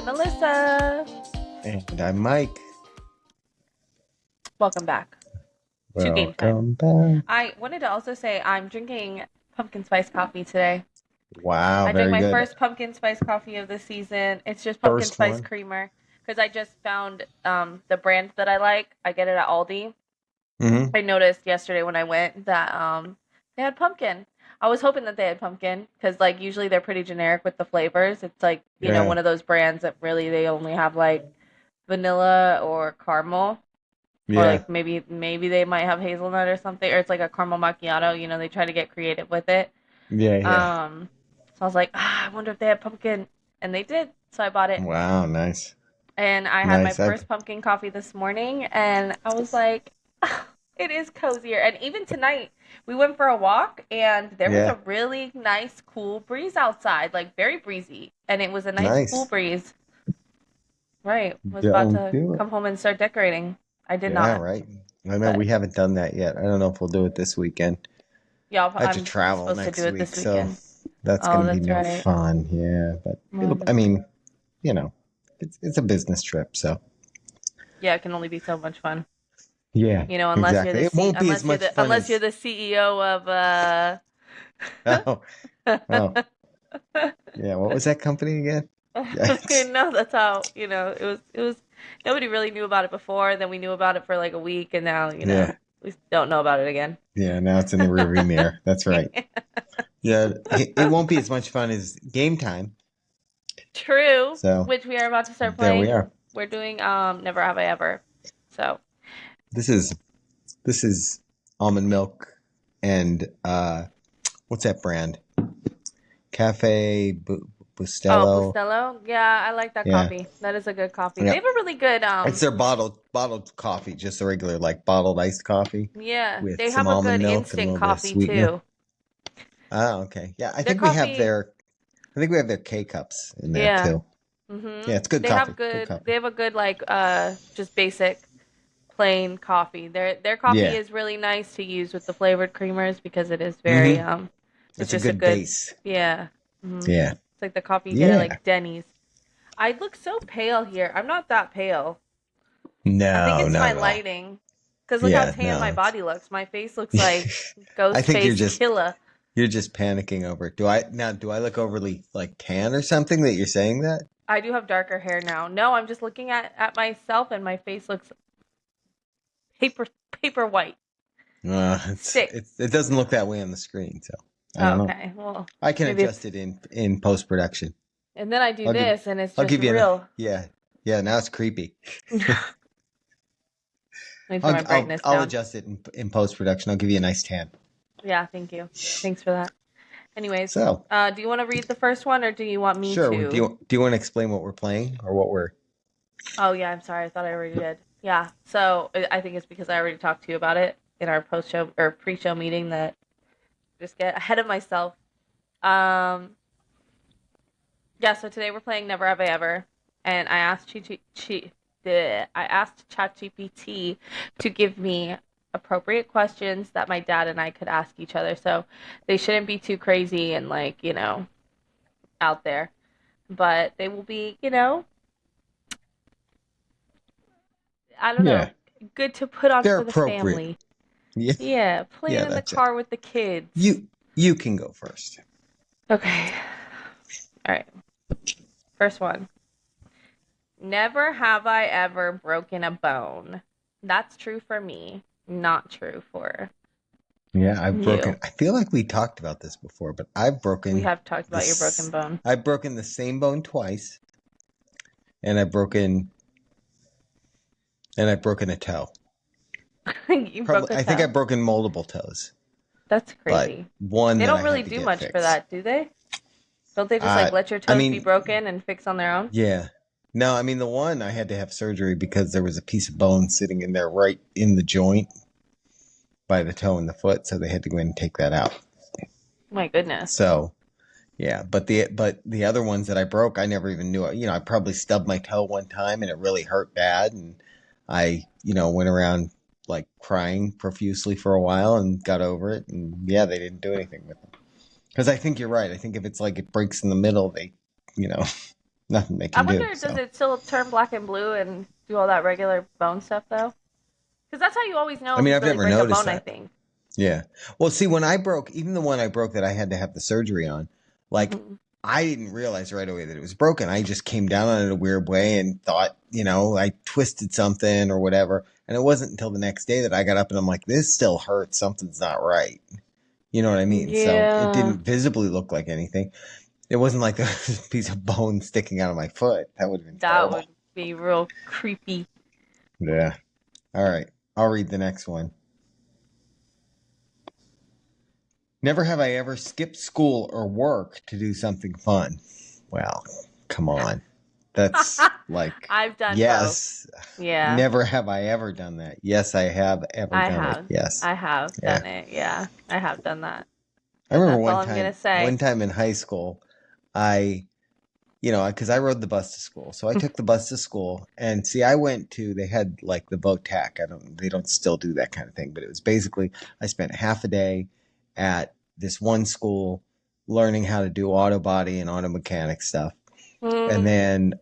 I'm Melissa. And I'm Mike. Welcome back to Game Time. Welcome back. I wanted to also say I'm drinking pumpkin spice coffee today. Wow, I drank very my good. first pumpkin spice coffee of the season. It's just pumpkin First spice one. creamer because I just found the brand that I like. I get it at Aldi. Mm-hmm. I noticed yesterday when I went that they had pumpkin. I was hoping that they had pumpkin because like usually they're pretty generic with the flavors. It's like, Yeah. one of those brands that really they only have like vanilla or caramel. Or Yeah. like maybe they might have hazelnut or something, or it's like a caramel macchiato. They try to get creative with it. Yeah. So I was like, I wonder if they have pumpkin, and they did. So I bought it, Wow, nice. and I had my Nice. first pumpkin coffee this morning, and I was like, it is cozier. And even tonight, we went for a walk, and there was a really nice, cool breeze outside, like very breezy, and it was a nice, cool Nice. breeze. Right, was about Don't to do it. come home and start decorating. I did Yeah, not. right. I know But we haven't done that yet. I don't know if we'll do it this weekend. yeah, I have to I'm travel supposed to do next it week, this so weekend. that's Oh, going to be that's no right. fun. Yeah, but Well, I mean, it's a business trip, so. yeah, it can only be so much fun. Yeah, Unless you're exactly. the It won't be as much fun unless you're as. the CEO of Oh, oh, yeah. What was that company again? Yikes. No, that's how, it was nobody really knew about it before, then we knew about it for like a week, and now, Yeah. we don't know about it again. Yeah, now it's in the rearview mirror. That's right. Yeah, it won't be as much fun as Game Time. True, So which we are about to start there we playing. are. We're doing Never Have I Ever. So, This is almond milk and what's that brand? Cafe oh, Bustelo. Bustelo? Yeah, I like that Yeah, coffee. That is a good coffee. They yeah. have a really good It's their bottled coffee, just the regular like bottled iced coffee yeah, with they some have a almond good milk and a instant little bit of coffee sweetener. too. Oh, okay. Yeah, Their coffee, I think we have their K cups in there yeah. too. Yeah, it's good They have coffee. Good good. They coffee. have a good like just basic plain coffee. Their coffee Yeah. is really nice to use with the flavored creamers because it is very Mm-hmm. it's It's a just a good good, base. yeah. Yeah. It's like the coffee you get at Yeah. like Denny's. I look so pale here. I'm not that pale. I think No, it's not my at all. lighting. Cause look how Yeah, tan my no. body looks. My face looks like I think Ghostface Killer. you're just panicking over it. Do I look overly like tan or something that you're saying that? I do have darker hair now. No, I'm just looking at myself and my face looks paper paper white. Sick. It doesn't look that way on the screen, so I Oh, don't know. okay. Well, I can maybe adjust it's. it in post production. And then I do I'll give this, and it's I'll just give you an real. yeah. Yeah, now it's creepy. Let me turn my brightness I'll down. adjust it in post production. I'll give you a nice tan. Yeah, thank you. Thanks for that. Anyways, So, do you want to read the first one, or do you want me sure. to? Do you want to explain what we're playing or what we're? Oh yeah, I'm sorry. I thought I already did. Yeah. So I think it's because I already talked to you about it in our post show or pre show meeting that I just get ahead of myself. Um. Yeah. So today we're playing Never Have I Ever, and I asked I asked ChatGPT to give me appropriate questions that my dad and I could ask each other. So they shouldn't be too crazy and like, out there. But they will be, I don't know, Yeah, good to put on they're for the appropriate. family. Yeah, Yeah, yeah, playing in the that's it. car with the kids. You can go first. Okay. All right. First one. Never have I ever broken a bone. That's true for me, not true for Yeah, you. I feel like we talked about this before, but We have talked about your broken bone. I've broken the same bone twice, and I've broken a toe. You broke a toe. I think I've broken multiple toes, That's but crazy. one They that don't I really had to do get much fixed. for that, do they? Don't they just like let your I toes be mean, broken and fix on their own? yeah. No, I mean the one I had to have surgery because there was a piece of bone sitting in there right in the joint by the toe and the foot, so they had to go in and take that out. My goodness. So, yeah, but the other ones that I broke, I never even knew. I probably stubbed my toe one time and it really hurt bad, and I, went around like crying profusely for a while and got over it, and yeah, they didn't do anything with it. Because I think you're right. I think if it's like it breaks in the middle, they, Nothing they I can do. wonder, does So it still turn black and blue and do all that regular bone stuff though? Because that's how you always know I if mean, you I've really never break a noticed bone, I that. think. Yeah. Well, see, when I broke, even the one I broke that I had to have the surgery on, like Hmm. I didn't realize right away that it was broken. I just came down on it a weird way and thought, I twisted something or whatever. And it wasn't until the next day that I got up and I'm like, this still hurts. Something's not right. You know what I mean? So it Yeah, didn't visibly look like anything. It wasn't like a piece of bone sticking out of my foot. That would have been that terrible. would be real creepy. Yeah. All right. I'll read the next one. Never have I ever skipped school or work to do something fun. Well, come on. That's like, I've done both. yes. Yeah, Never have I ever done that. Yes, I have ever I done it. have. Yes. I have Yeah. done it. Yeah, I have done that. I remember That's all I'm gonna one say. time in high school, I, because I rode the bus to school. So I took the bus to school and see, they had like the VOTAC. They don't still do that kind of thing, but it was basically, I spent half a day at this one school learning how to do auto body and auto mechanic stuff. And Mm-hmm. then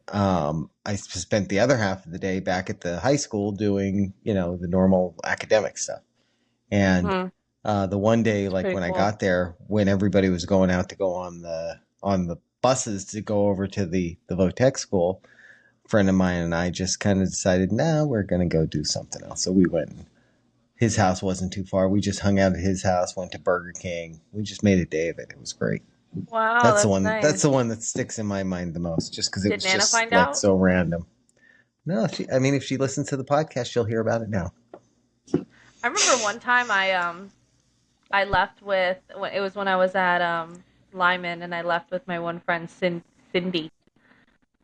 I spent the other half of the day back at the high school doing, the normal academic stuff. And the one day, It's like pretty when I cool. got there, when everybody was going out to go on the buses to go over to the Votech school, a friend of mine and I just kind of decided, no, we're going to go do something else. So we went. His house wasn't too far. We just hung out at his house, went to Burger King. We just made a day of it. It was great. Wow, That's the that's one. That's nice. the one that sticks in my mind the most, just because it Did was Nana just find like out? so random. No, I mean, if she listens to the podcast, she'll hear about it now. I remember one time I left with it was when I was at Lyman, and I left with my one friend Cindy,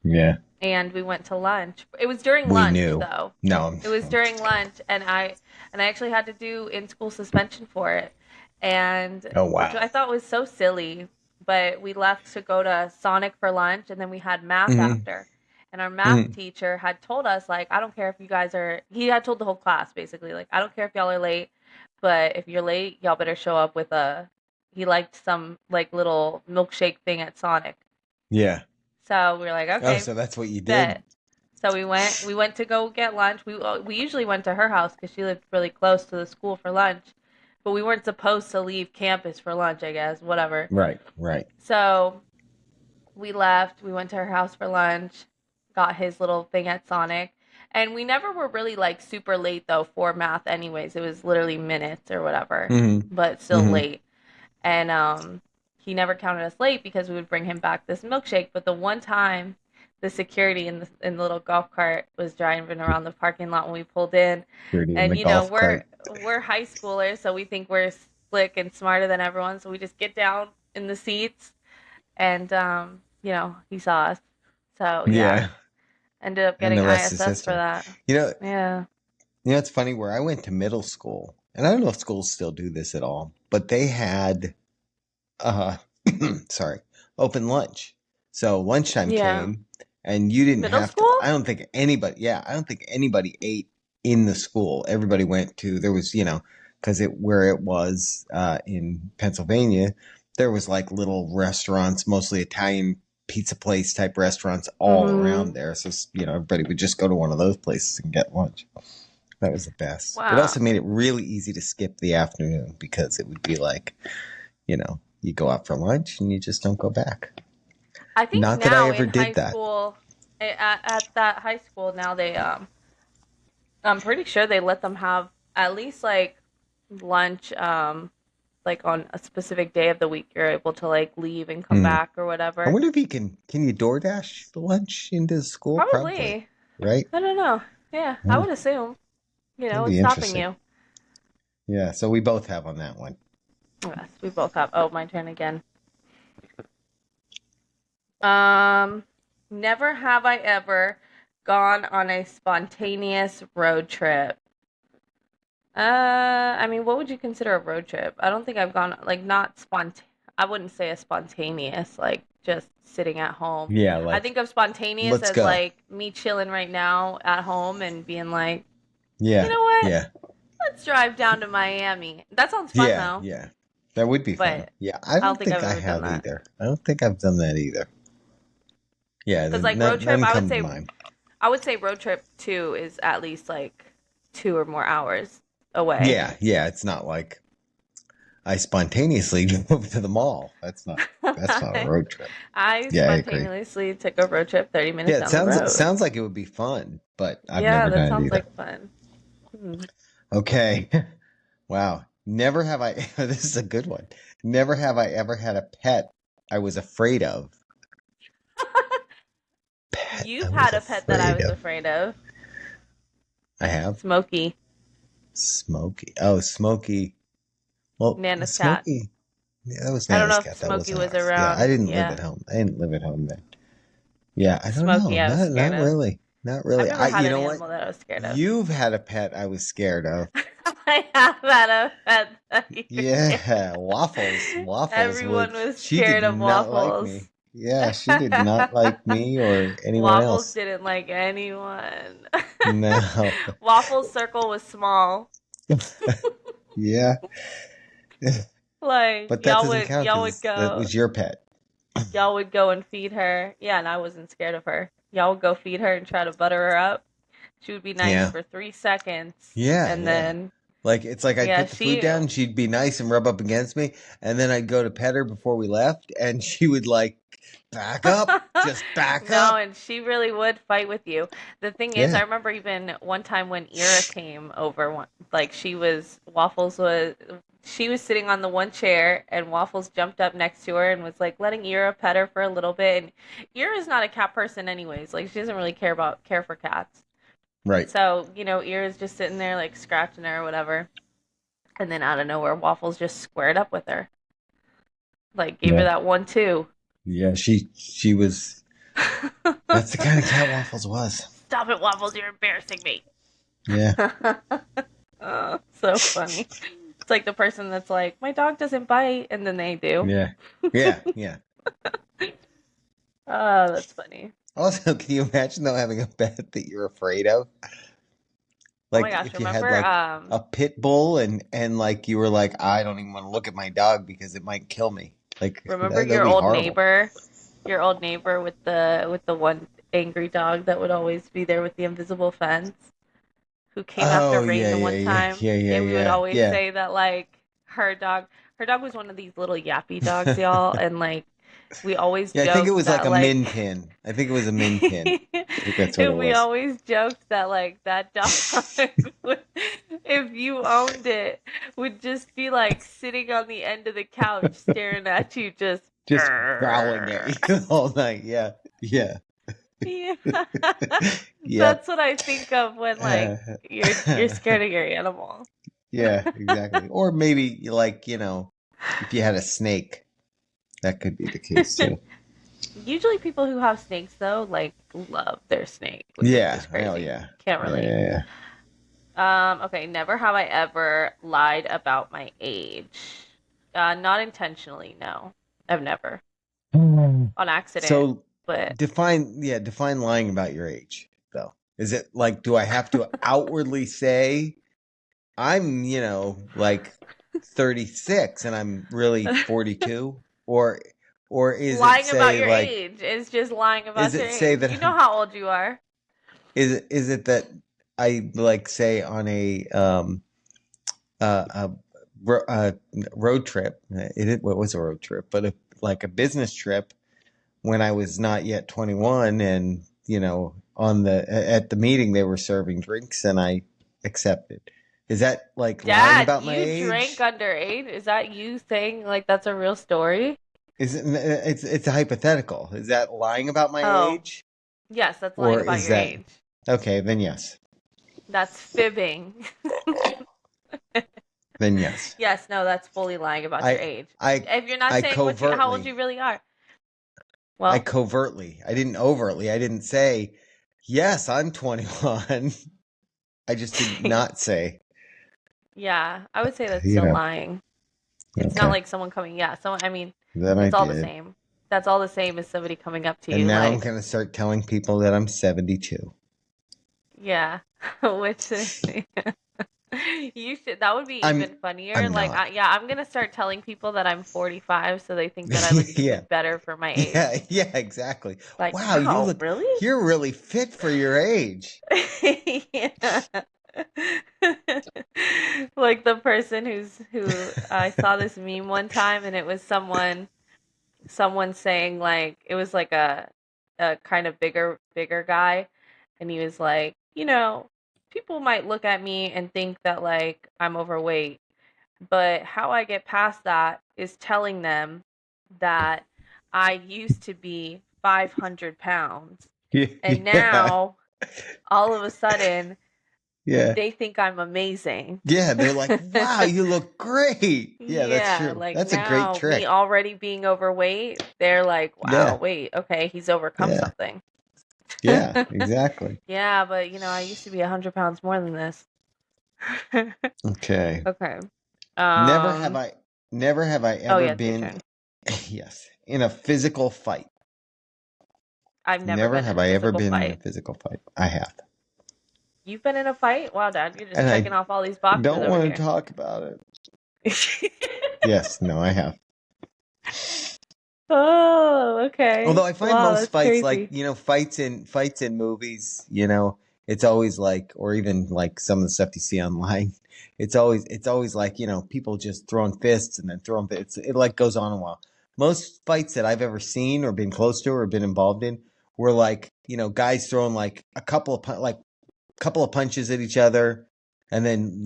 Yeah, and we went to lunch. It was during we lunch knew. though. No. It was during lunch, and I actually had to do in school suspension for it, and Oh which wow. I thought was so silly. But we left to go to Sonic for lunch, and then we had math Mm-hmm. after. And our math Mm-hmm. teacher had told us, like, I don't care if you guys are. He had told the whole class basically, like, I don't care if y'all are late, but if you're late, y'all better show up with a. He liked some like little milkshake thing at Sonic, Yeah. so we were like, Oh, okay, so that's what you did. bet. So we went to go get lunch. We usually went to her house because she lived really close to the school for lunch, but we weren't supposed to leave campus for lunch. I guess whatever. Right. Right. So we left. We went to her house for lunch. Got his little thing at Sonic, and we never were really like super late though for math. Anyways, it was literally minutes or whatever, Mm-hmm. but still Mm-hmm. late. And he never counted us late because we would bring him back this milkshake. But the one time the security in the little golf cart was driving around the parking lot when we pulled in, Security in and the golf cart. we're high schoolers, so we think we're slick and smarter than everyone. So we just get down in the seats, and he saw us. So yeah, Yeah. ended up And getting the rest is ISS for history. that. You know. Yeah. It's funny where I went to middle school, and I don't know if schools still do this at all, but they had uh sorry, open lunch. So lunchtime Yeah. came and you didn't Middle have to, school? I don't think anybody ate in the school. Everybody went to, there was, because where it was in Pennsylvania, there was like little restaurants, mostly Italian pizza place type restaurants all Mm-hmm. around there. So, everybody would just go to one of those places and get lunch. That was the best. It Wow. also made it really easy to skip the afternoon because it would be like, you go out for lunch and you just don't go back. I think Not that I now ever in high did that. school, at that high school now I'm pretty sure they let them have at least like lunch like on a specific day of the week you're able to like leave and come Hmm. back or I whatever. wonder if can you DoorDash the lunch into school? Probably, Probably. right? I don't know. Yeah, I Hmm. would assume. That'd What's be stopping interesting. you? Yeah, so we both have on that one. Yes, we both have. Oh, my turn again. Um, never have I ever gone on a spontaneous road trip. I mean, what would you consider a road trip? I don't think I've gone like not I wouldn't say a spontaneous, like just sitting at home. Yeah, I like think of spontaneous let's as go. like me chilling right now at home and being like, you Yeah, know what? yeah, Let's drive down to Miami. That sounds fun yeah, though, yeah. That would be fun. but Yeah, I I don't don't think think I've I ever done have that. either. I don't think I've done that either. Yeah, Because then like road trip, none come to mind. I would say road trip two is at least like 2 or more hours away. Yeah, yeah, it's not like I spontaneously drove to the mall. That's not a road trip. I Yeah, I agree. spontaneously took a road trip 30 Yeah, minutes it down the road. sounds like it would be fun, but I've Yeah, never that done it sounds either. like fun. Hmm. Okay. Wow. Never have I this is a good one. Never have I ever had a pet I was afraid of. Pet I You've was had a pet that I afraid was of. afraid of. I have Smokey, Smokey. Oh, Smokey. Well, Nana's cat. Smokey. Yeah, that was I don't Nana's know if cat. That Smokey wasn't was ours. Yeah, I around. didn't live Yeah, at home. I didn't live at home then. Yeah, I don't know. Smokey, I was scared Not of. really. Not I've really. never had You an know what? animal that I was scared of. You've had a pet I was scared of. I have had a pet that you were scared Yeah, of. Waffles. Waffles Everyone would. was She did scared of not like waffles. me. Yeah, she did not like me or anyone Waffles else. didn't like anyone. No. Waffles' circle was small. Yeah. Like But that doesn't count y'all would because that go was your pet. y'all would go and feed her. Yeah, and I wasn't scared of her. Y'all would go feed her and try to butter her up. She would be nice Yeah. for 3 seconds, Yeah, and yeah. then Like it's like I'd yeah, put the food she down, and she'd be nice and rub up against me, and then I'd go to pet her before we left, and she would like back up, just back no, up. and she really would fight with you. The thing is, I Yeah. remember even one time when Ira came over, like she was sitting on the one chair, and Waffles jumped up next to her and was like letting Ira pet her for a little bit. And Ira's not a cat person, anyways. Like she doesn't really care for cats. Right. So Ira's just sitting there like scratching her or whatever, and then out of nowhere, Waffles just squared up with her, like gave her Yeah. that 1-2. Yeah, she was that's the kind of cat Waffles was. Stop it, Waffles! You're embarrassing me. Yeah. Oh, so funny. It's like the person that's like, my dog doesn't bite, and then they do. Yeah. Yeah. Yeah. Oh, that's funny. Also, can you imagine though having a pet that you're afraid of? Oh my Like gosh, if you had remember? like a pit bull and like you were like, I don't even want to look at my dog because it might kill me. Like Remember that'd be horrible. your old neighbor with the one angry dog that would always be there with the invisible fence, who came after Oh rain yeah, the yeah, one yeah, time, yeah, yeah, and we would yeah, always yeah. say that like her dog was one of these little yappy dogs, y'all, and like we always Yeah, I think it joked was like that a like min pin. I think it was a min pin. I think that's what it and we was. always joked that like that dog would, if you owned it, would just be like sitting on the end of the couch staring at you just Just growling at you all night. Yeah, yeah, yeah. yep. That's what I think of when like you're scared of your animal. Yeah, exactly. Or maybe like if you had a snake, that could be the case too. Usually people who have snakes though like love their snake, which is Yeah, just hell crazy. yeah, Can't yeah, relate. yeah, Okay, never have I ever lied about my age. Not intentionally, no. I've never. yeah. On accident, So but define lying about your age though. Is it like do I have to outwardly say I'm, like 36 and I'm really 42 or is it lying about say your like age is just lying is about your it say age. that You know how old you are. is it that I like say on a road trip what was a road trip but like a business trip when I was not yet 21 and on the at the meeting they were serving drinks and I accepted. Is that like lying Dad, about my you drank age? underage? Is that you saying like that's a real story? Is it it's a hypothetical. Is that lying about my Oh, age? yes, that's lying Or about is your that age. okay, then yes. That's fibbing. Then yes. Yes, no, that's fully lying about your I age. I If you're not I saying how old you covertly really are. I Well, covertly. I didn't overtly. I didn't say, "Yes, I'm 21." I just did not say, yeah, I would say that's you still know. lying. It's not Okay. like someone coming, yeah, someone, I mean, Then I it's all the did. same. That's all the same as somebody coming up to And you now I'm like, going to start telling people that I'm 72. yeah, which You should. That would be I'm even funnier. I'm Like, not. yeah, I'm gonna start telling people that I'm 45, so they think that I look Yeah. even better for my Yeah, age. yeah, exactly. Like, Wow, wow, really? you're really fit for your age. Yeah. Like the person who I saw this meme one time, and it was someone saying, like, it was like a kind of bigger guy, and he was like, people might look at me and think that, like, I'm overweight, but how I get past that is telling them that I used to be 500 pounds, and Yeah. now all of a sudden Yeah. they think I'm amazing. Yeah, they're like, "Wow, you look great." Yeah, that's Yeah, true. like That's a great now me trick. already being overweight, they're like, wow, Yeah. wait, okay, he's overcome Yeah. something. Yeah, exactly. Yeah, but I used to be 100 pounds more than this. Okay. Okay. Never have Um, I never have I oh ever yeah, it's your been turn. yes, in a physical fight. I've never Never been have in a I ever physical been in a fight. physical fight. I have. You've been in a fight? Wow, Dad, you're just And checking I off all these boxes don't over want to here. talk about it. Yes, no, I have. Oh, okay. Although I find Wow, most that's fights, like, crazy. fights in movies, it's always like, or even like some of the stuff you see online, it's always like, people just throwing fists and then throwing fists. It like goes on a while. Most fights that I've ever seen or been close to or been involved in were like, guys throwing like couple of punches at each other, and then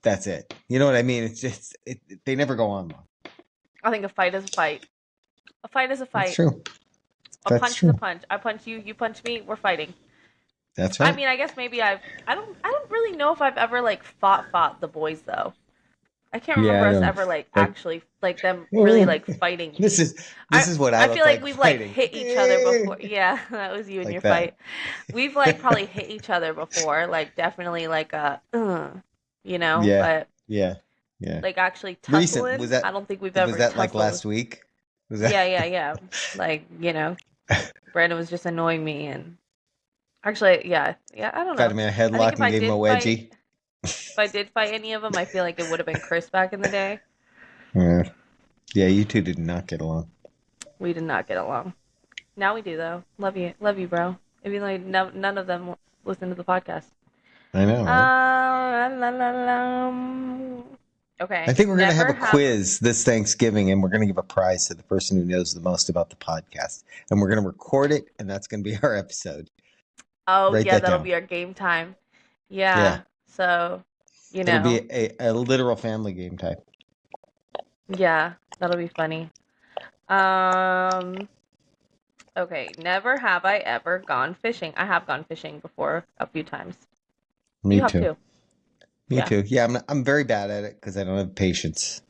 that's it. You know what I mean? It's just they never go on long. I think a fight is a fight. A fight is a That's fight. true. A That's punch is a true. punch. I punch you, you punch me, we're fighting. That's I right. mean, I guess maybe I don't really know if I've ever like fought the boys though. I can't Yeah, remember I us don't ever like like. actually like them really This like fighting. is what I I feel look like like we've like fighting. hit each other before. Yeah, that was you and Like your that. fight. We've like probably hit each other before, like definitely like Yeah, but yeah, yeah. like actually Recent tussling, I don't think we've was ever that like tussled. last week? Was that Yeah, yeah, yeah. Like, Brandon was just annoying me, and actually, yeah, yeah, I don't got know. him in a I think headlock if and I gave him a did fight wedgie? if I did fight any of them, I feel like it would have been Chris back in the day. Yeah, yeah. You two did not get along. We did not get along. Now we do though. Love you, bro. Even though none of them listen to the podcast. I know, right? La, la, la. I Okay. think we're gonna have Never a have. quiz this Thanksgiving, and we're gonna give a prize to the person who knows the most about the podcast, and we're gonna record it, and that's gonna be our episode. Oh Write yeah, that that'll down. be our game time. Yeah, Yeah. So, you it'll be know, a literal family game type. yeah, that'll be funny. Um. Okay. Never have I ever gone fishing. I have gone fishing before a few times. Me You have too. too. Me Yeah. too. Yeah, I'm very bad at it because I don't have patience.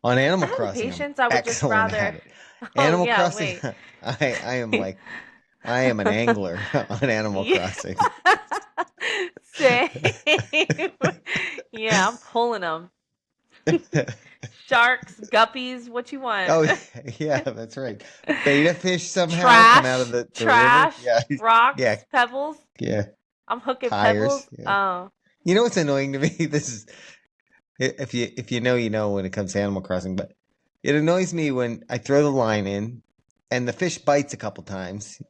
On I Animal have the Crossing, I'm patience. I would just excellent at rather. it. Oh Animal yeah. Crossing, Wait. I am like I am an angler on Animal Yeah. Crossing. Same. Yeah, I'm pulling them. Sharks, guppies, what you want? Oh yeah, that's right. Beta fish somehow come out of Trash, the river. trash, Yeah, yeah, rocks, pebbles. yeah. I'm hooking Tires. pebbles. Yeah. Oh, You know what's annoying to me? This is if you know you know when it comes to Animal Crossing, but it annoys me when I throw the line in and the fish bites a couple times,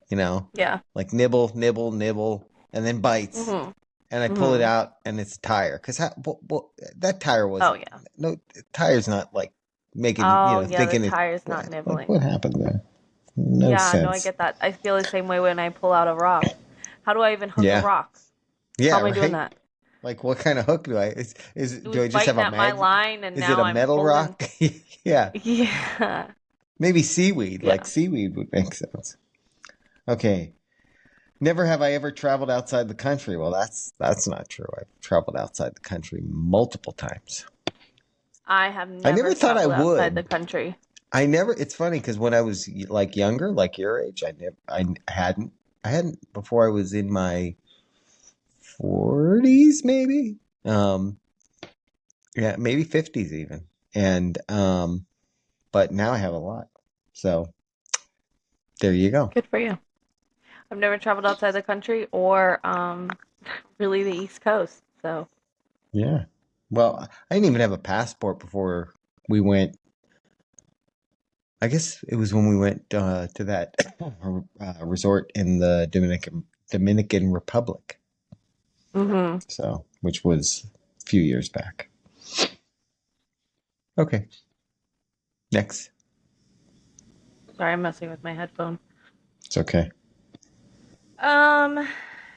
yeah. like nibble, nibble, nibble, and then bites, Mhm. and I pull it Mhm. out and it's a tire because that tire Oh wasn't yeah. no tire's not like making Oh yeah. The thinking it tire's not like nibbling. what happened there? No Yeah. No, I sense. get that. I feel the same way when I pull out a rock. How do I even hook a Yeah, rock? How yeah, am I doing right. that? Like what kind of hook do I It do was I just have biting a at my mag? line, and Is it now a I'm metal holding. rock? Yeah. Yeah. Maybe seaweed, like Yeah. seaweed would make sense. Okay. Never have I ever traveled outside the country. Well, that's not true. I've traveled outside the country multiple times. I have I never never thought I traveled outside the would. country. I never. It's funny because when I was like younger, like your age, I hadn't before I was in my 40s, maybe. Yeah, maybe 50s even. And but now I have a lot. So there you go. Good for you. I've never traveled outside the country or really the East Coast. So Yeah. Well, I didn't even have a passport before we went. I guess it was when we went to that resort in the Dominican Republic. Mm-hmm. So, which was a few years back. Okay, next. Sorry, I'm messing with my headphone. It's okay. Um,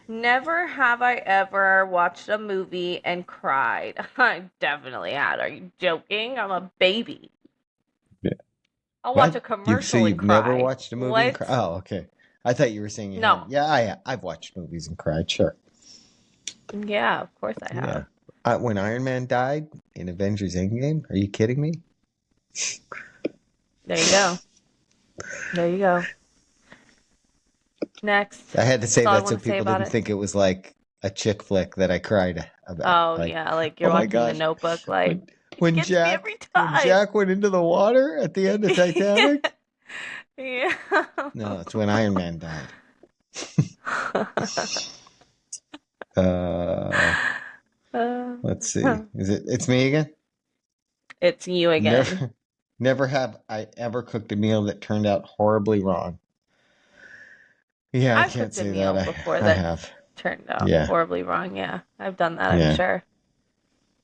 Never have I ever watched a movie and cried. I definitely had. Are you joking? I'm a baby. Yeah. I'll watch a What? So commercial and you've never cry. watched a movie and cry? What? Oh, okay. I thought you were saying you had. No. Yeah, I've watched movies and cried. Sure. Yeah, of course I Yeah. have. When Iron Man died in Avengers Endgame, are you kidding me? There you go. There you go. Next. I had to That's say all I that want so to say people about didn't it. think it was like a chick flick that I cried about. Oh Like, yeah, like oh you're my watching The gosh, Notebook. Like when it gets me every when time. Jack went into the water at the end of Titanic. Yeah. No, it's when Iron Man died. Uh, let's see. Is it? It's me again. It's you again. Never, never have I ever cooked a meal that turned out horribly wrong. Yeah, I I've can't cooked a say that. meal before I that's have. turned out Yeah, horribly wrong. Yeah, I've done that, I'm yeah, sure.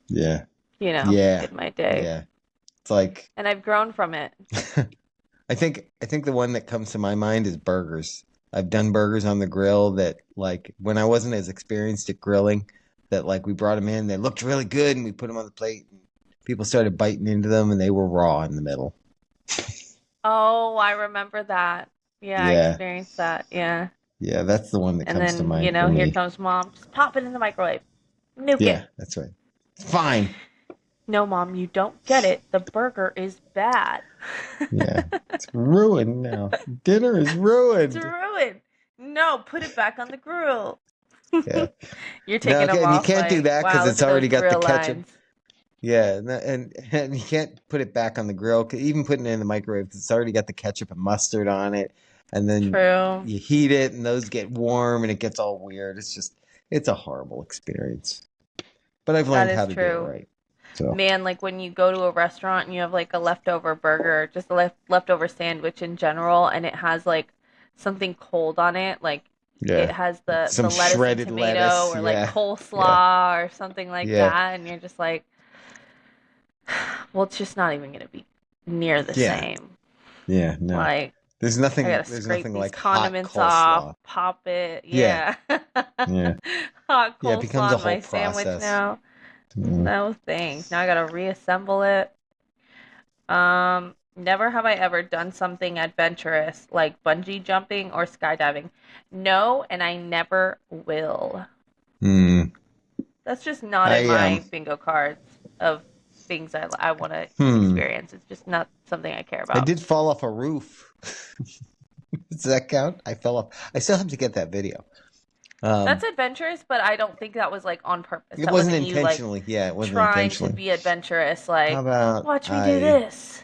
yeah, In yeah, my day. yeah. It's like And I've grown from it. I think the one that comes to my mind is burgers. I've done burgers on the grill that like when I wasn't as experienced at grilling, that like we brought them in, they looked really good, and we put them on the plate, and people started biting into them, and they were raw in the middle. Oh, I remember that. Yeah, I Yeah, experienced that. Yeah. yeah, that's the one that And comes to then, mind for here me. comes mom. Just pop it in the microwave. Nuke it. Yeah, that's right. It's fine. No, mom, you don't get it. The burger is bad. Yeah, it's ruined now. Dinner is It's ruined. ruined. No, put it back on the grill. Yeah. You're No, taking them and you off can't do like, that because wow, look it's at those already got the grill ketchup. lines. Yeah, and you can't put it back on the grill. Even putting it in the microwave because it's already got the ketchup and mustard on it. And then True. you heat it, and those get warm, and it gets all weird. It's a horrible experience. But I've That learned how is to do it true. right. So Man, like when you go to a restaurant and you have like a leftover burger, just a leftover sandwich in general, and it has like something cold on it, like it yeah, has like the some lettuce and shredded tomato lettuce. or like Yeah, yeah, coleslaw or something like yeah, that, and you're just like, well, it's just not even gonna be near the yeah, same. yeah. No, Like there's I nothing. gotta There's scrape nothing these like hot condiments off, coleslaw. pop it, Yeah, yeah. yeah, Hot yeah. It becomes coleslaw a on whole my sandwich process. now. Mm. No thanks. Now I gotta reassemble it. Never have I ever done something adventurous like bungee jumping or skydiving. No, and I never will. Mm. That's just not in I my bingo cards of things I want to hmm. experience. It's just not something I care I about. did fall off a roof. Does that count? I fell off. I still have to get that video. That's Um, adventurous, but I don't think that was like on purpose. it That wasn't wasn't you like intentionally. Yeah, it wasn't trying to intentionally. be adventurous, How like, about watch me do this.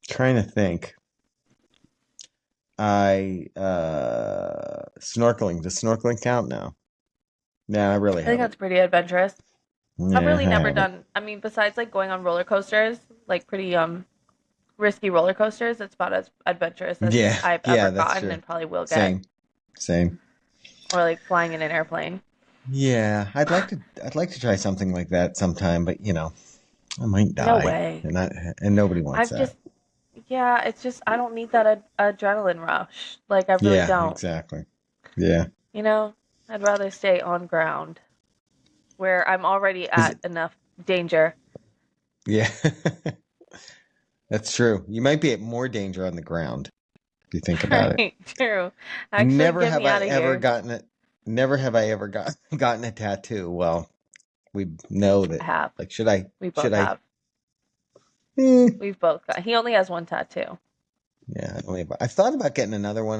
trying to think. I snorkeling. Does snorkeling count now? No, I really I think haven't. that's pretty adventurous. I've Yeah, really I never haven't. done, I mean, besides like going on roller coasters, like pretty risky roller coasters, it's about as adventurous as Yeah, I've yeah, ever that's gotten true. and probably will get. Same, same. Or like flying in an airplane. Yeah, I'd like to try something like that sometime, but I might No die, way. and nobody wants I've that. just, yeah, it's just, I don't need that adrenaline rush. Like, I really Yeah, don't. exactly. Yeah. You know, I'd rather stay on ground where I'm already Is at it? enough danger. Yeah. That's true. You might be at more danger on the ground if you think about it. Right, true. Actually, Never get have me I out of ever here. gotten it. Never have I ever gotten a tattoo. Well, we know I that. have. Like, should I? We Should both I? have. Eh, We've both got. He only has one tattoo. yeah, I've thought about getting another one.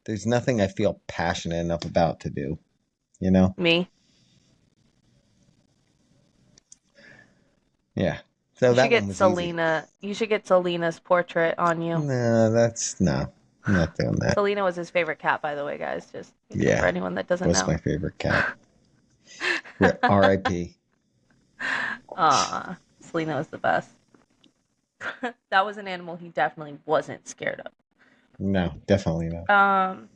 There's nothing I feel passionate enough about to do. You know? Me. Yeah. So that one was easy. You should get Selena's portrait on you. No. I'm not doing that. Selena was his favorite cat, by the way, guys. Just, for Yeah, anyone that doesn't was know. my favorite cat. R.I.P. Selena was the best. That was an animal he definitely wasn't scared No, definitely not. of.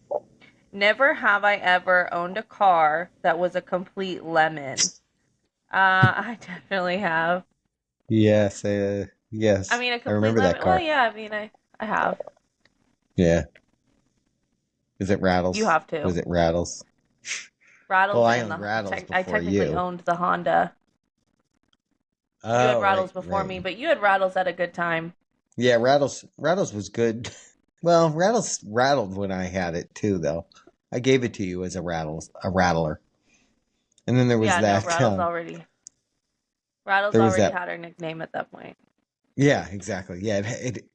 Never have I ever owned a car that was a complete lemon. I definitely have. Yes, I yes, mean, a I complete remember that lemon. Well, car. yeah. I mean, I have. Yeah. Is it You Rattles? have to. Was it Rattles? Well, Rattles I and owned the. Rattles I before technically you. owned the Honda. You had Oh, right, Rattles before right. me, but you had Rattles at a good time. Yeah, Rattles was good. Well, Rattles rattled when I had it too, though. I gave it to you as a rattler. And then Yeah, no, Rattles there was already that. had her nickname at that point. Yeah, exactly. Yeah,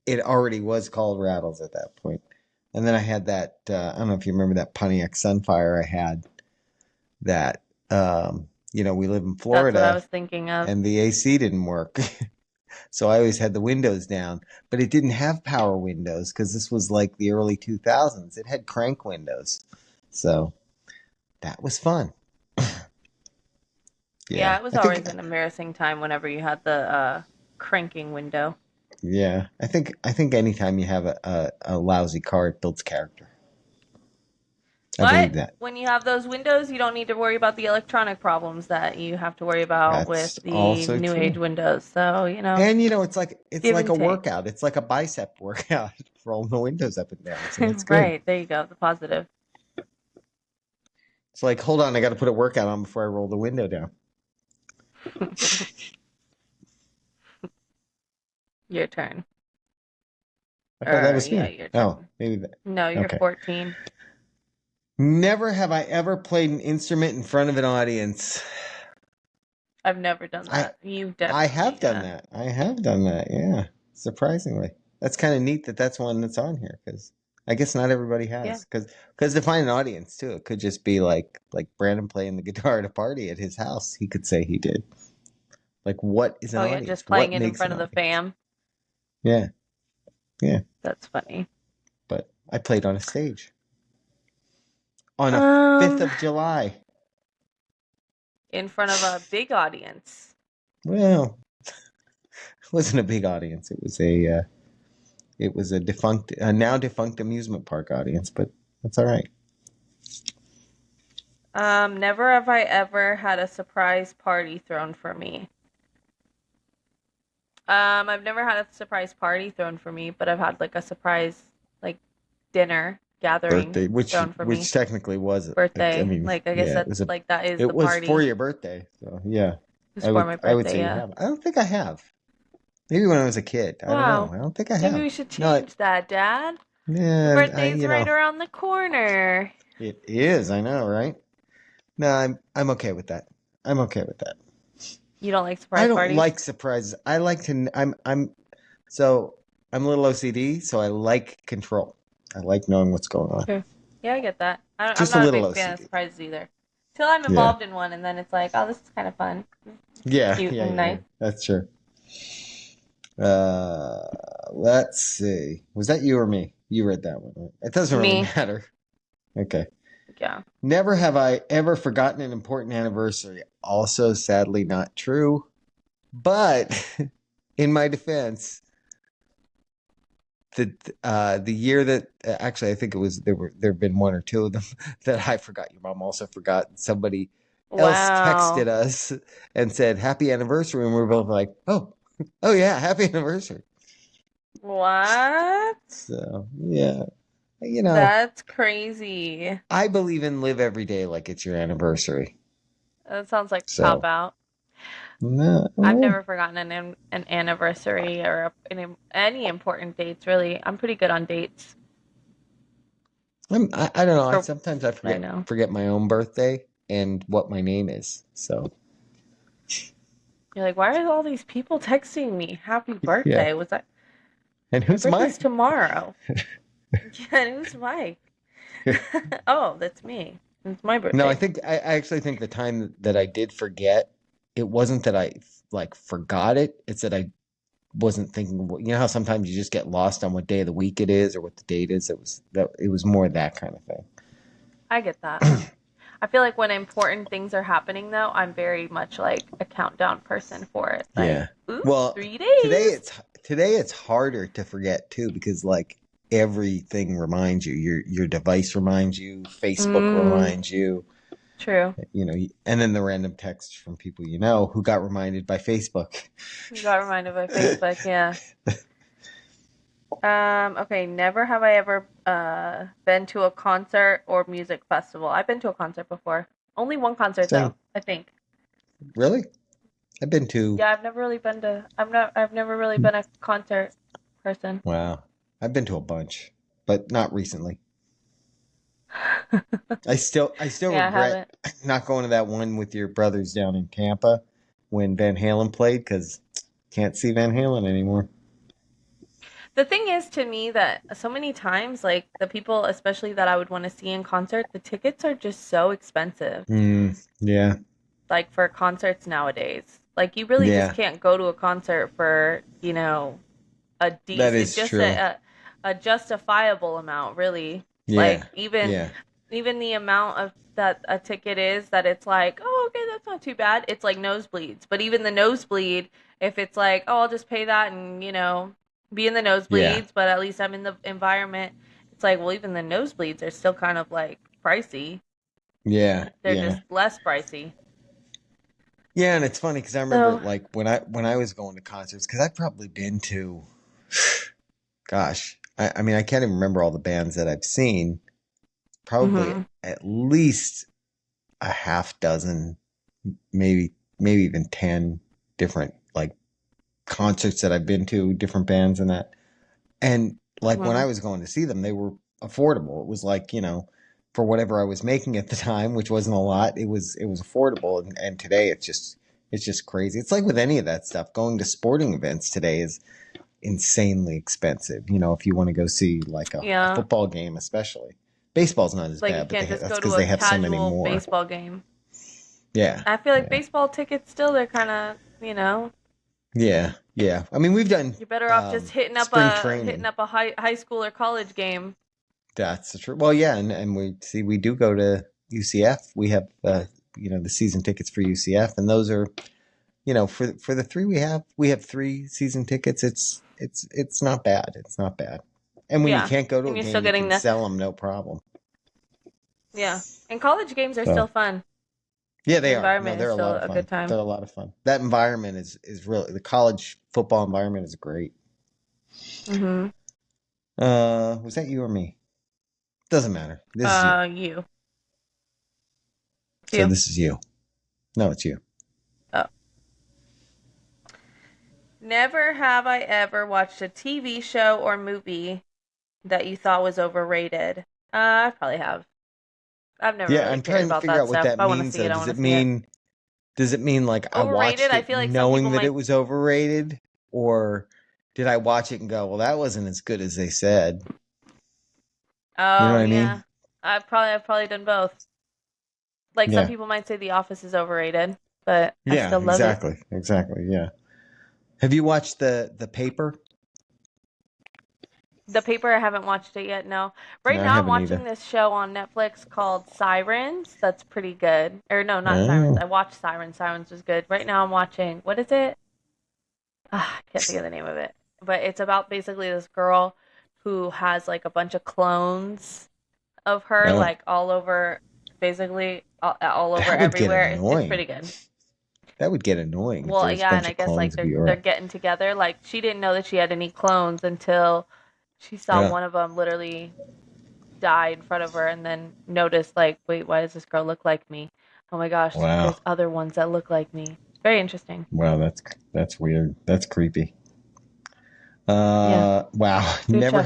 it already was called Rattles at that point. And then I had that. I don't know if you remember that Pontiac Sunfire I had. That we live in That's what I Florida, was thinking of. and the AC didn't work. So I always had the windows down, but it didn't have power windows because this was like the early 2000s. It had crank windows. So that was fun. Yeah, Yeah. it was I think always an embarrassing time whenever you had the cranking window. yeah. I think anytime you have a lousy car, it builds character. I believe But that. when you have those windows, you don't need to worry about the electronic problems that you have to worry about with That's the also new age true. windows. So, And it's give like and a take. workout. It's like a bicep workout, rolling the windows up and down. So that's good. Right, there you go, the positive. It's like, hold on, I got to put a workout on before I roll the window down. Your turn. I thought that Or, was yeah, me. your Oh, turn. maybe that. No, you're Okay. 14. Never have I ever played an instrument in front of an audience. I've never done I that. You I definitely, have done yeah. that. I have done that. Yeah, surprisingly, that's kind of neat that that's one that's on here because I guess not everybody Yeah. has because to find an audience too, it could just be like Brandon playing the guitar at a party at his house. He could say he did. Like, what is an Oh, yeah, audience? just playing What it in makes front an of the audience? fam. Yeah, yeah. That's funny. But I played on a stage on a 5th Um, of July. in front of a big audience. Well, it wasn't a big audience. It was a now defunct amusement park audience, but that's all right. Never have I ever had a surprise party thrown for me. I've never had a surprise party thrown for me, but I've had like a surprise like dinner gathering Birthday, which thrown for me. which technically was, I Birthday. mean, Like I guess yeah, that's like that is it the was for party. your birthday, so yeah, It was for my I would birthday, say you yeah. have. I don't think I have. Maybe when I was a kid. I don't know. Wow. I don't think I Maybe have. we should No, change that, Dad. Your yeah, birthday's right around the corner. it is. I know, right? No, I'm okay with that. I'm okay with that. You don't like I surprise don't parties? like surprises. I like to. So I'm a little OCD, so I like control. I like knowing what's going on. Sure. Yeah, I get that. I'm Just a not a little big fan of OCD. surprises either. Till I'm Yeah. involved in one, and then it's like, oh, this is kind of fun. This is Yeah, cute yeah, and yeah, nice. yeah. That's true. Uh, let's see. Was that you or me? You read that one, right? It doesn't really Me, matter. Okay. yeah. Never have I ever forgotten an important anniversary. Also, sadly, not true. But in my defense, the year that actually I think it was there have been one or two of them that I forgot. Your mom also forgot. Somebody else texted Wow. us and said happy anniversary, and we are both like, oh yeah, happy anniversary. What? So yeah, you know, That's crazy. I believe in live every day like it's your anniversary. That sounds like a cop So out. no, I've never forgotten an anniversary or any important dates, really. I'm pretty good on dates I don't know. I for sometimes I what I know. forget my own birthday and what my name is. So You're like, why are all these people texting me? Happy yeah, birthday. Was that and my who's birthday's Mike? tomorrow? Yeah, and who's Mike? Oh, that's me. It's my No, birthday. I actually think the time that I did forget, it wasn't that I like forgot it. It's that I wasn't thinking. You know how sometimes you just get lost on what day of the week it is or what the date is. It was more that kind of I get that. I feel like when important things are happening, though, I'm very much like a countdown person for it. Like, Yeah. ooh, Well, three today days. it's today it's harder to forget too because like everything reminds you. Your device reminds you, Facebook Mm, reminds you, true. you know, and then the random texts from people you know who got reminded by Facebook. You got reminded by Facebook, yeah. Okay, never have I ever been to a concert or music festival. I've been to a concert before. Only one concert Same. though, I think. Really? I've been to Yeah, I've never really been a concert person. wow. I've been to a bunch, but not recently. I still Yeah, I regret haven't. not going to that one with your brothers down in Tampa when Van Halen played because can't see Van Halen anymore. The thing is to me that so many times like the people especially that I would want to see in concert, the tickets are just so expensive. Yeah, Like for concerts nowadays. Like you really just yeah, can't go to a concert for, a that decent is just true. a justifiable amount, really. Yeah, Like even yeah, even the amount of that a ticket is that it's like, oh, okay, that's not too bad. It's like nosebleeds. But even the nosebleed, if it's like, oh, I'll just pay that and, be in the yeah, nosebleeds, but at least I'm in the environment. It's like, well, even the nosebleeds are still kind of like pricey. yeah, They're yeah, just less pricey. yeah. And it's funny because I remember So, like when I was going to concerts because I've probably been to, gosh, I mean I can't even remember all the bands that I've seen. Probably mhm, at least a half dozen, maybe even 10 different like concerts that I've been to, different bands and that. And like when I mhm. was going to see them, they were affordable. It was like, for whatever I was making at the time, which wasn't a lot, it was affordable. And today it's just crazy. It's like with any of that stuff. Going to sporting events today is insanely expensive. If you want to go see like a Yeah. football game, especially. Baseball's not as Like you bad, but can't just that's go to because a they have so many casual more. baseball game. Yeah, I feel like yeah, baseball tickets still they're kind of, yeah, yeah. I mean, we've done you're better off just spring hitting training. up a high school or college game. That's the truth. Well, yeah, and we do go to UCF. We have the season tickets for UCF, and those are for the three we have three season tickets. It's not bad. It's not bad. And when you Yeah. can't go to a And you're still game, you getting can the sell them no problem. yeah. And college games are So still fun. yeah, The they are. No, environment is they're a still lot of a good fun. time. They're a lot of fun. That environment is really the college football environment is great. Mhm. Was that you or me? Doesn't matter. This is you. You. It's So you. this is you. No, it's you. Oh. Never have I ever watched a TV show or movie that you thought was overrated. I probably have. I've never Yeah, really I'm cared trying to about figure that out what stuff. If that I want to means see though. it, I Does want it to see it. mean does it mean like I Overrated, watched I it feel like some knowing people that it might. was overrated, or did I watch it and go, well, that wasn't as good as they said? You know Oh what I yeah, mean? I've probably done both. Like some Yeah. people might say The Office is overrated, but I Yeah, still love it. exactly. Exactly. Yeah. Have you watched the paper? The Paper, I haven't watched it yet. No, right No, I now I'm haven't watching either. this show on Netflix called Sirens. That's pretty good. Or no, not Sirens. Oh. I watched Sirens. Sirens was good. Right now I'm watching. What is it? I can't think of the name of it. But it's about basically this girl who has like a bunch of clones of her, No. like all over, basically all over That would get everywhere. It's annoying. pretty good. That would get annoying if there Well, was a yeah, and bunch I of guess clones like of they're your. getting together. Like she didn't know that she had any clones until she saw Yeah. one of them literally die in front of her, and then noticed like, wait, why does this girl look like me? Oh my gosh, Wow. there's other ones that look like me. Very interesting. Wow, that's weird. That's creepy. Yeah, Wow. it's a good show.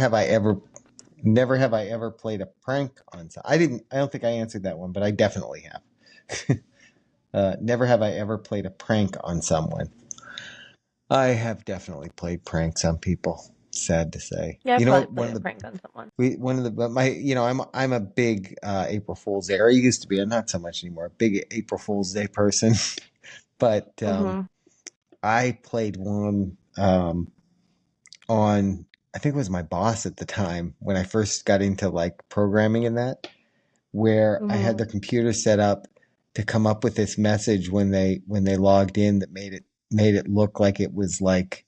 Never have I ever played a prank on some. I don't think I answered that one, but I definitely have. Never have I ever played a prank on someone. I have definitely played pranks on people. Sad to say. Yeah, I You know probably what? played a prank on someone. One of the but my I'm a big April Fool's Day. Or I used to be. I'm not so much anymore. A big April Fool's Day person. But Mhm. I played one on. I think it was my boss at the time when I first got into like programming and that. where I had Mhm. their computer set up to come up with this message when they logged in that made it look like it was like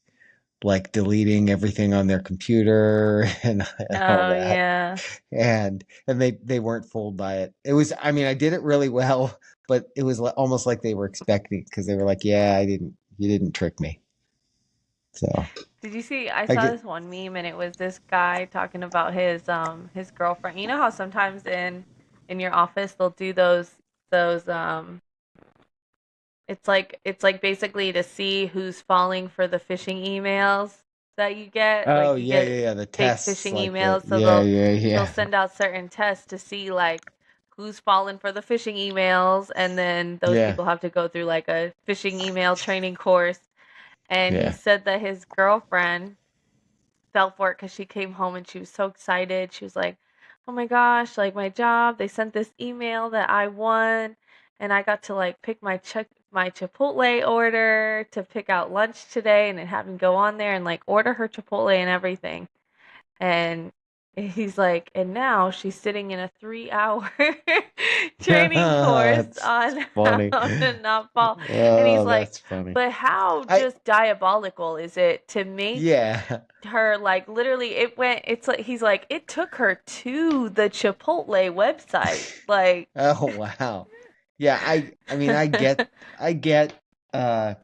deleting everything on their computer and all Oh that. yeah. And they weren't fooled by it. It was, I mean, I did it really well, but it was almost like they were expecting because they were like, "Yeah, you didn't trick me." So Did you see? I I saw get, this one meme, and it was this guy talking about his girlfriend. You know how sometimes in your office they'll do those it's like basically to see who's falling for the phishing emails that you get. oh Like you yeah, get yeah, yeah, the fake tests phishing like the emails, so yeah, yeah, they'll yeah, send out certain tests to see like who's fallen for the phishing emails, and then those yeah, people have to go through like a phishing email training course. And he yeah. said that his girlfriend fell for it because she came home and she was so excited. She was like, "Oh my gosh, like my job, they sent this email that I won and I got to like pick my Chipotle order to pick out lunch today and it had me go on there and like order her Chipotle and everything." And he's like, and now she's sitting in a 3 hour training course That's on funny. how to not fall. And he's Oh, like, that's funny. but how I just diabolical is it to make yeah. her like literally it's like he's like it took her to the Chipotle website. Like Oh wow. Yeah, I mean I get uh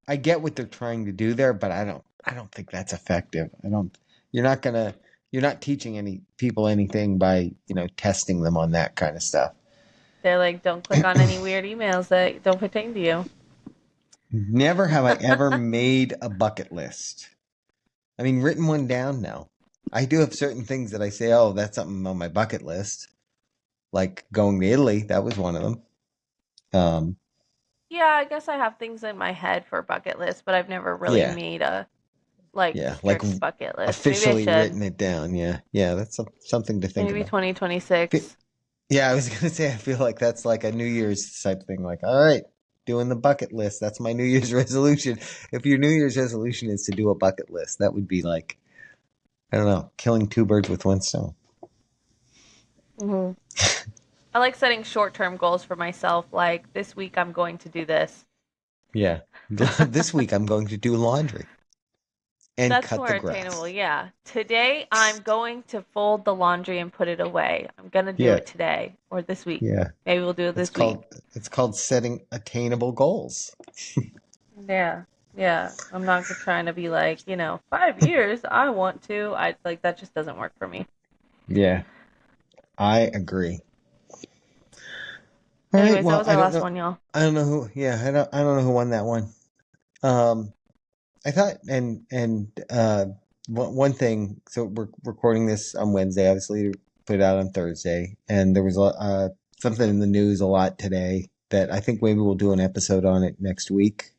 I get what they're trying to do there, but I don't think that's effective. I don't you're not gonna you're not teaching any people anything by, testing them on that kind of stuff. they're like, don't click on any weird emails that don't pertain to you. Never have I ever made a bucket list. I mean, written one down now. I do have certain things that I say, oh, that's something on my bucket list, like going to Italy. That was one of them. Um, Yeah, I guess I have things in my head for bucket list, but I've never really yeah, made a like yeah, like strict bucket list. Maybe I officially should. written it down. Yeah, yeah, that's something to think Maybe about. 2026. Yeah, I was gonna say, I feel like that's like a New Year's type thing. Like, all right, doing the bucket list. That's my New Year's resolution. If your New Year's resolution is to do a bucket list, that would be like, I don't know, killing two birds with one stone. Hmm. I like setting short-term goals for myself, like this week I'm going to do this. Yeah. This week I'm going to do laundry and That's cut more the attainable, grass. yeah. Today I'm going to fold the laundry and put it away. I'm gonna do Yeah, it today or this week. yeah. Maybe we'll do it It's this week. called it's called setting attainable goals. Yeah, yeah. I'm not trying to be like, 5 years. I want to. I like that just doesn't work for me. Yeah, I agree. All right, Anyways, that well, was our last one, y'all. I don't know who, yeah, I don't know who won that one. Um, I thought, one thing, so we're recording this on Wednesday, obviously put it out on Thursday, and there was something in the news a lot today that I think maybe we'll do an episode on it next week.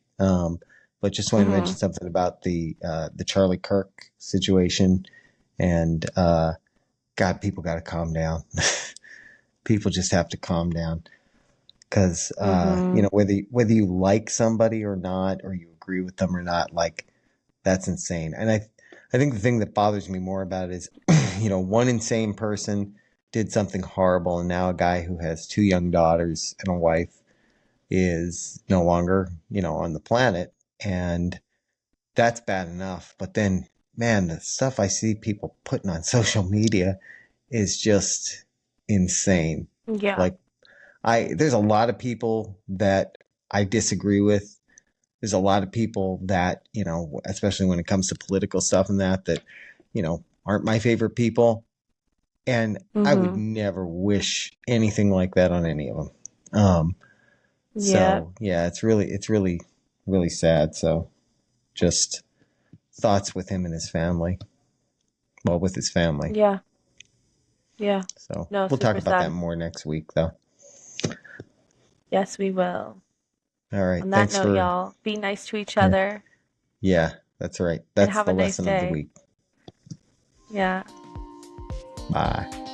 But just wanted to Mhm. mention something about the Charlie Kirk situation, and God, people got to calm down. People just have to calm down because Mhm. whether you like somebody or not, or you agree with them or not, like that's insane. And I think the thing that bothers me more about it is, one insane person did something horrible, and now a guy who has two young daughters and a wife is no longer, on the planet, and that's bad enough. But then, man, the stuff I see people putting on social media is just insane. Yeah. Like there's a lot of people that I disagree with. There's a lot of people that, especially when it comes to political stuff and that, aren't my favorite people. And I would Mhm. never wish anything like that on any of them. Um, Yeah. so yeah, it's really, really sad. So just thoughts with him and his family. Well, with his family. Yeah. Yeah. So No, we'll talk super about that sad. more next week, though. Yes, we will. All right. On that Thanks note, for, y'all, be nice to each yeah, other yeah, that's right. and That's have the a nice lesson of the day. week. Yeah. Bye.